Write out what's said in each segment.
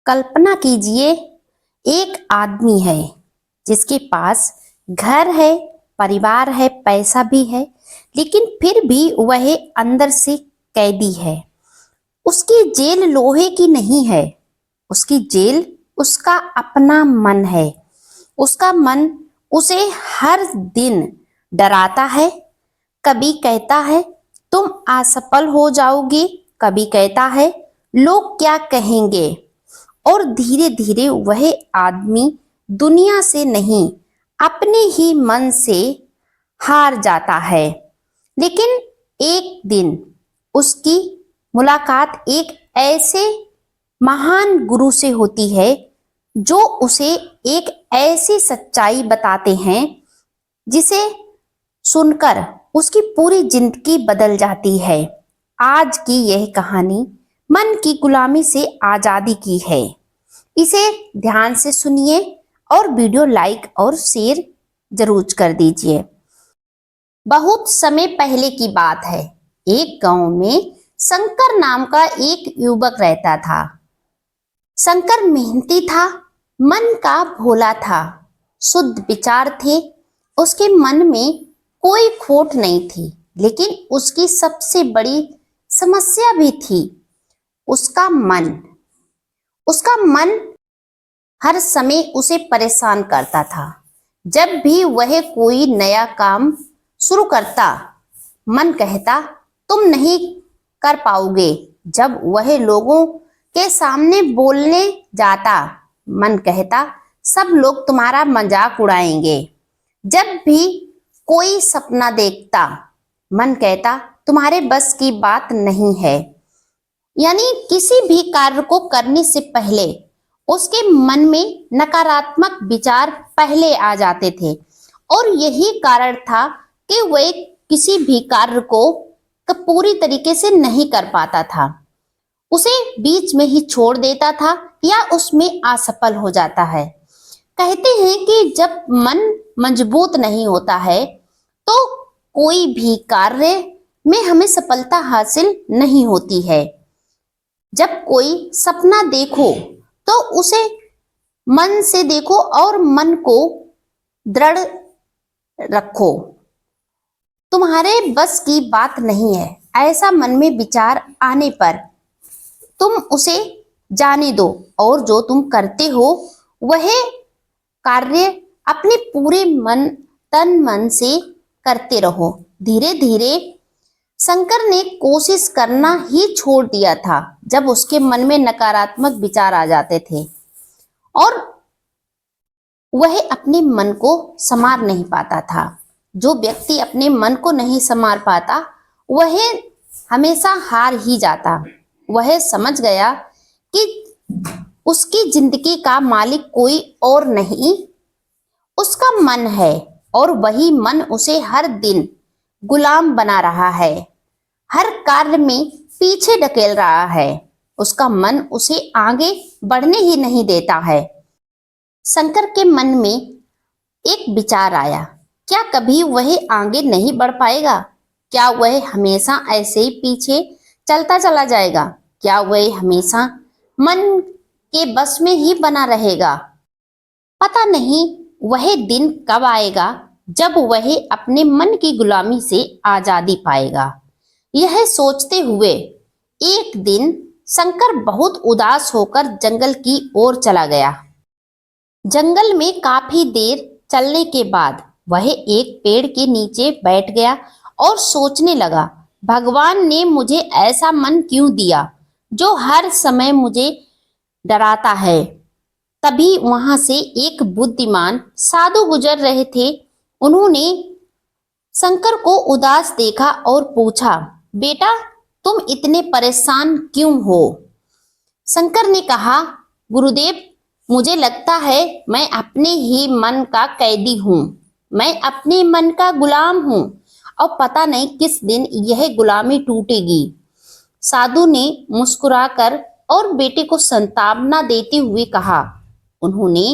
कल्पना कीजिए, एक आदमी है जिसके पास घर है, परिवार है, पैसा भी है, लेकिन फिर भी वह अंदर से कैदी है। उसकी जेल लोहे की नहीं है, उसकी जेल उसका अपना मन है। उसका मन उसे हर दिन डराता है। कभी कहता है तुम असफल हो जाओगे, कभी कहता है लोग क्या कहेंगे। और धीरे धीरे वह आदमी दुनिया से नहीं, अपने ही मन से हार जाता है। लेकिन एक दिन उसकी मुलाकात एक ऐसे महान गुरु से होती है जो उसे एक ऐसी सच्चाई बताते हैं जिसे सुनकर उसकी पूरी जिंदगी बदल जाती है। आज की यह कहानी मन की गुलामी से आजादी की है। इसे ध्यान से सुनिए और वीडियो लाइक और शेयर जरूर कर दीजिए। बहुत समय पहले की बात है। एक गांव में शंकर नाम का एक युवक रहता था। शंकर मेहनती था, मन का भोला था, शुद्ध विचार थे। उसके मन में कोई खोट नहीं थी, लेकिन उसकी सबसे बड़ी समस्या भी थी, उसका मन। उसका मन हर समय उसे परेशान करता था। जब भी वह कोई नया काम शुरू करता, मन कहता तुम नहीं कर पाओगे। जब वह लोगों के सामने बोलने जाता, मन कहता सब लोग तुम्हारा मजाक उड़ाएंगे। जब भी कोई सपना देखता, मन कहता तुम्हारे बस की बात नहीं है। यानी किसी भी कार्य को करने से पहले उसके मन में नकारात्मक विचार पहले आ जाते थे, और यही कारण था कि वह किसी भी कार्य को पूरी तरीके से नहीं कर पाता था। उसे बीच में ही छोड़ देता था या उसमें असफल हो जाता है। कहते हैं कि जब मन मजबूत नहीं होता है तो कोई भी कार्य में हमें सफलता हासिल नहीं होती है। जब कोई सपना देखो तो उसे मन से देखो और मन को दृढ़ रखो। तुम्हारे बस की बात नहीं है, ऐसा मन में विचार आने पर तुम उसे जाने दो और जो तुम करते हो वह कार्य अपने पूरे तन मन से करते रहो। धीरे धीरे शंकर ने कोशिश करना ही छोड़ दिया था जब उसके मन में नकारात्मक विचार आ जाते थे, और वह अपने मन को संभाल नहीं पाता था। जो व्यक्ति अपने मन को नहीं संभाल पाता वह हमेशा हार ही जाता। वह समझ गया कि उसकी जिंदगी का मालिक कोई और नहीं, उसका मन है, और वही मन उसे हर दिन गुलाम बना रहा है, हर कार्य में पीछे ढकेल रहा है। उसका मन उसे आगे बढ़ने ही नहीं देता है। शंकर के मन में एक विचार आया, क्या कभी वह आगे नहीं बढ़ पाएगा? क्या वह हमेशा ऐसे ही पीछे चलता चला जाएगा? क्या वह हमेशा मन के बस में ही बना रहेगा? पता नहीं वह दिन कब आएगा जब वह अपने मन की गुलामी से आजादी पाएगा। यह सोचते हुए एक दिन शंकर बहुत उदास होकर जंगल की ओर चला गया। जंगल में काफी देर चलने के बाद वह एक पेड़ के नीचे बैठ गया और सोचने लगा, भगवान ने मुझे ऐसा मन क्यों दिया जो हर समय मुझे डराता है। तभी वहां से एक बुद्धिमान साधु गुजर रहे थे। उन्होंने शंकर को उदास देखा और पूछा, बेटा तुम इतने परेशान क्यों हो? शंकर ने कहा, गुरुदेव मुझे लगता है मैं अपने ही मन का कैदी हूँ। मैं अपने मन का गुलाम हूँ और पता नहीं किस दिन यह गुलामी टूटेगी। साधु ने मुस्कुराकर और बेटे को सांत्वना देते हुए कहा। उन्होंने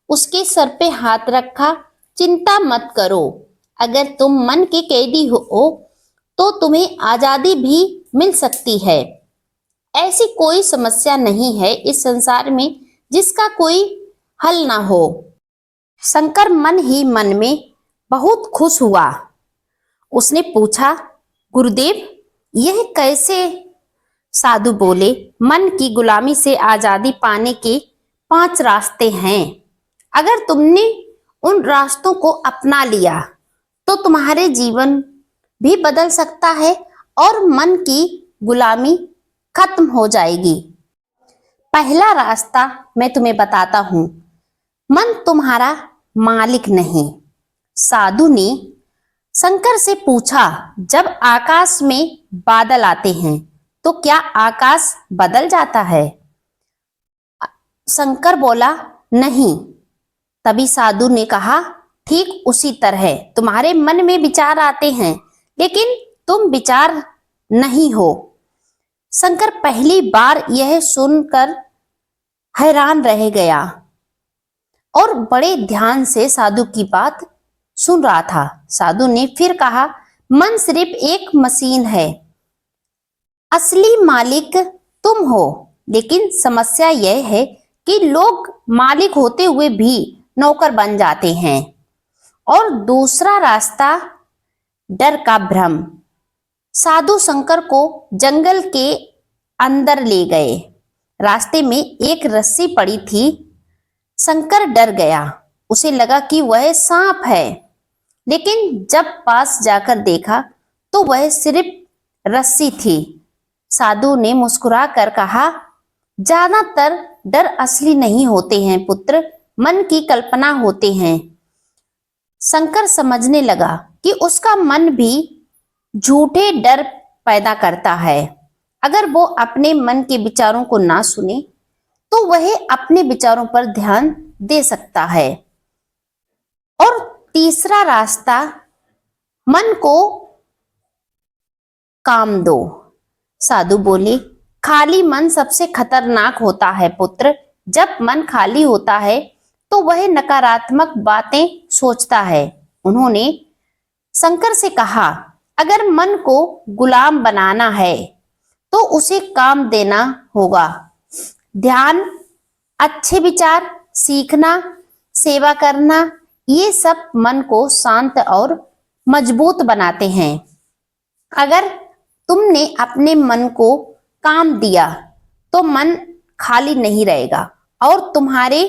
उसके सर पे हाथ रखा, चिंता मत करो, अगर तुम मन के कैदी हो तो तुम्हें आजादी भी मिल सकती है। ऐसी कोई समस्या नहीं है इस संसार में जिसका कोई हल ना हो। शंकर मन ही मन में बहुत खुश हुआ। उसने पूछा, गुरुदेव यह कैसे? साधु बोले, मन की गुलामी से आजादी पाने के 5 रास्ते हैं। अगर तुमने उन रास्तों को अपना लिया तो तुम्हारे जीवन भी बदल सकता है और मन की गुलामी खत्म हो जाएगी। पहला रास्ता मैं तुम्हें बताता हूं, मन तुम्हारा मालिक नहीं। साधु ने शंकर से पूछा, जब आकाश में बादल आते हैं तो क्या आकाश बदल जाता है? शंकर बोला, नहीं। तभी साधु ने कहा, ठीक उसी तरह तुम्हारे मन में विचार आते हैं लेकिन तुम विचार नहीं हो। शंकर पहली बार यह सुनकर हैरान रह गया और बड़े ध्यान से साधु की बात सुन रहा था। साधु ने फिर कहा, मन सिर्फ एक मशीन है, असली मालिक तुम हो। लेकिन समस्या यह है कि लोग मालिक होते हुए भी नौकर बन जाते हैं। और दूसरा रास्ता, डर का भ्रम। साधु शंकर को जंगल के अंदर ले गए। रास्ते में एक रस्सी पड़ी थी। शंकर डर गया, उसे लगा कि वह सांप है, लेकिन जब पास जाकर देखा तो वह सिर्फ रस्सी थी। साधु ने मुस्कुरा कर कहा, ज्यादातर डर असली नहीं होते हैं पुत्र, मन की कल्पना होते हैं। शंकर समझने लगा कि उसका मन भी झूठे डर पैदा करता है। अगर वो अपने मन के विचारों को ना सुने तो वह अपने विचारों पर ध्यान दे सकता है। और तीसरा रास्ता, मन को काम दो। साधु बोले, खाली मन सबसे खतरनाक होता है पुत्र। जब मन खाली होता है तो वह नकारात्मक बातें सोचता है। उन्होंने शंकर से कहा, अगर मन को गुलाम बनाना है तो उसे काम देना होगा। ध्यान, अच्छे विचार, सीखना, सेवा करना, ये सब मन को शांत और मजबूत बनाते हैं। अगर तुमने अपने मन को काम दिया तो मन खाली नहीं रहेगा और तुम्हारे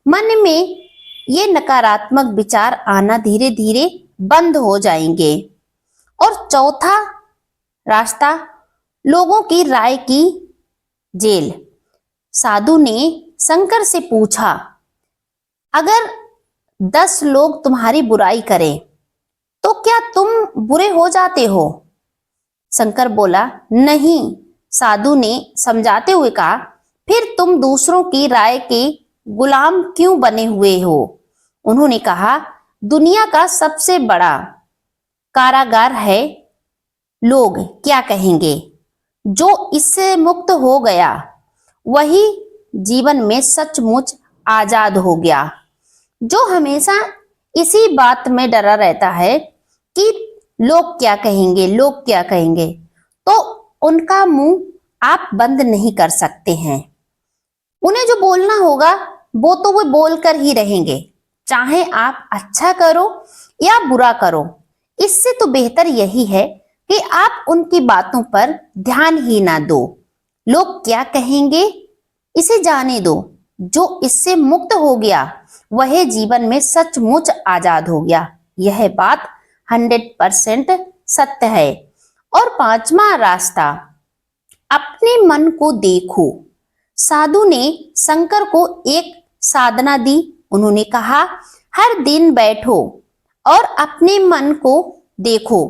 मन में ये नकारात्मक विचार आना धीरे धीरे बंद हो जाएंगे। और चौथा रास्ता, लोगों की राय की जेल। साधु ने शंकर से पूछा, अगर 10 लोग तुम्हारी बुराई करें तो क्या तुम बुरे हो जाते हो? शंकर बोला, नहीं। साधु ने समझाते हुए कहा, फिर तुम दूसरों की राय के गुलाम क्यों बने हुए हो? उन्होंने कहा, दुनिया का सबसे बड़ा कारागार है लोग क्या कहेंगे। जो इससे मुक्त हो गया वही जीवन में सचमुच आजाद हो गया। जो हमेशा इसी बात में डरा रहता है कि लोग क्या कहेंगे, लोग क्या कहेंगे, तो उनका मुंह आप बंद नहीं कर सकते हैं। उन्हें जो बोलना होगा वो तो वो बोलकर ही रहेंगे, चाहे आप अच्छा करो या बुरा करो। इससे तो बेहतर यही है कि आप उनकी बातों पर ध्यान ही ना दो। लोग क्या कहेंगे इसे जाने दो। जो इससे मुक्त हो गया वह जीवन में सचमुच आजाद हो गया। यह बात 100% सत्य है। और 5वां रास्ता, अपने मन को देखो। साधु ने शंकर को एक साधना दी। उन्होंने कहा, हर दिन बैठो और अपने मन को देखो।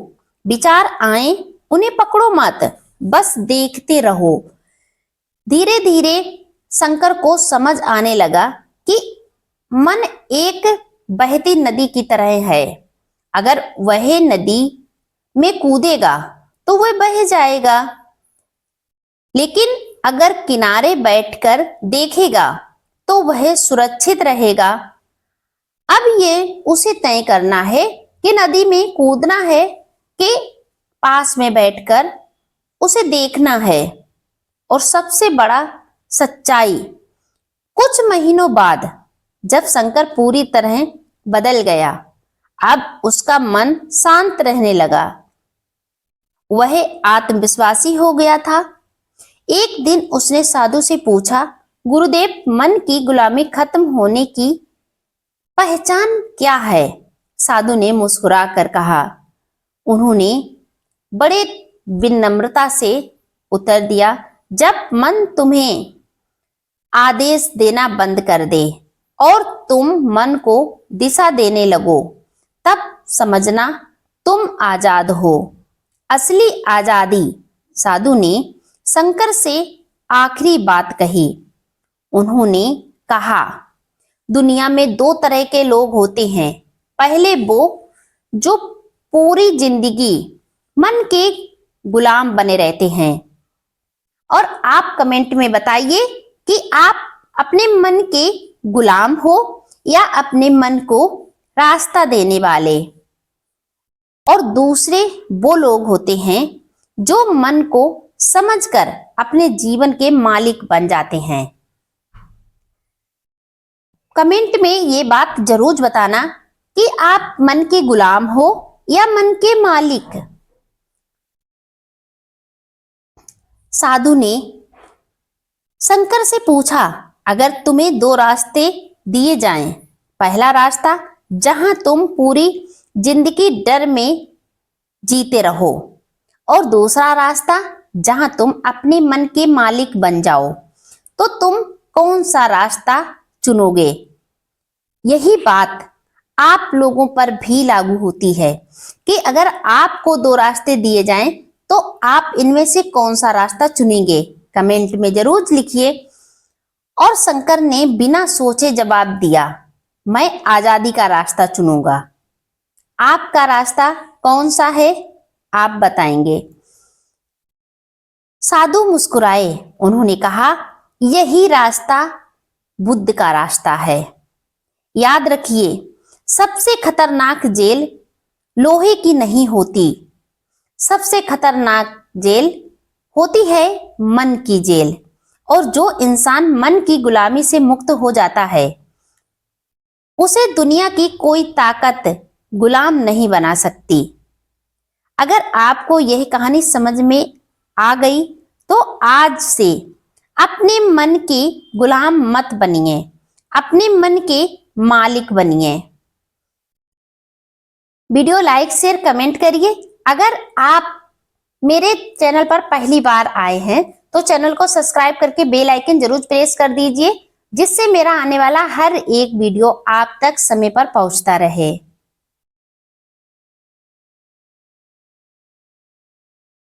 विचार आए उन्हें पकड़ो मत, बस देखते रहो। धीरे धीरे शंकर को समझ आने लगा कि मन एक बहती नदी की तरह है। अगर वह नदी में कूदेगा तो वह बह जाएगा, लेकिन अगर किनारे बैठकर देखेगा तो वह सुरक्षित रहेगा। अब ये उसे तय करना है कि नदी में कूदना है कि पास में बैठकर उसे देखना है। और सबसे बड़ा सच्चाई। कुछ महीनों बाद जब शंकर पूरी तरह बदल गया, अब उसका मन शांत रहने लगा। वह आत्मविश्वासी हो गया था। एक दिन उसने साधु से पूछा, गुरुदेव, मन की गुलामी खत्म होने की पहचान क्या है? साधु ने मुस्कुरा कर कहा। उन्होंने बड़े विनम्रता से उत्तर दिया, जब मन तुम्हें आदेश देना बंद कर दे और तुम मन को दिशा देने लगो, तब समझना तुम आजाद हो। असली आजादी। साधु ने शंकर से आखिरी बात कही। उन्होंने कहा, दुनिया में दो तरह के लोग होते हैं। पहले वो जो पूरी जिंदगी मन के गुलाम बने रहते हैं। और आप कमेंट में बताइए कि आप अपने मन के गुलाम हो या अपने मन को रास्ता देने वाले। और दूसरे वो लोग होते हैं जो मन को समझकर अपने जीवन के मालिक बन जाते हैं। कमेंट में ये बात जरूर बताना कि आप मन के गुलाम हो या मन के मालिक। साधु ने शंकर से पूछा, अगर तुम्हें दो रास्ते दिए जाएं, पहला रास्ता जहां तुम पूरी जिंदगी डर में जीते रहो और दूसरा रास्ता जहां तुम अपने मन के मालिक बन जाओ, तो तुम कौन सा रास्ता चुनोगे? यही बात आप लोगों पर भी लागू होती है कि अगर आपको दो रास्ते दिए जाएं तो आप इनमें से कौन सा रास्ता चुनेंगे? कमेंट में जरूर लिखिए। और शंकर ने बिना सोचे जवाब दिया, मैं आजादी का रास्ता चुनूंगा। आपका रास्ता कौन सा है? आप बताएंगे। साधु मुस्कुराए। उन्होंने कहा, यही रास्ता बुद्ध का रास्ता है। याद रखिए, सबसे खतरनाक जेल लोहे की नहीं होती, सबसे खतरनाक जेल होती है मन की जेल। और जो इंसान मन की गुलामी से मुक्त हो जाता है, उसे दुनिया की कोई ताकत गुलाम नहीं बना सकती। अगर आपको यह कहानी समझ में आ गई तो आज से अपने मन के गुलाम मत बनिए, अपने मन के मालिक बनिए। वीडियो लाइक शेयर कमेंट करिए। अगर आप मेरे चैनल पर पहली बार आए हैं तो चैनल को सब्सक्राइब करके बेल आइकन जरूर प्रेस कर दीजिए, जिससे मेरा आने वाला हर एक वीडियो आप तक समय पर पहुंचता रहे।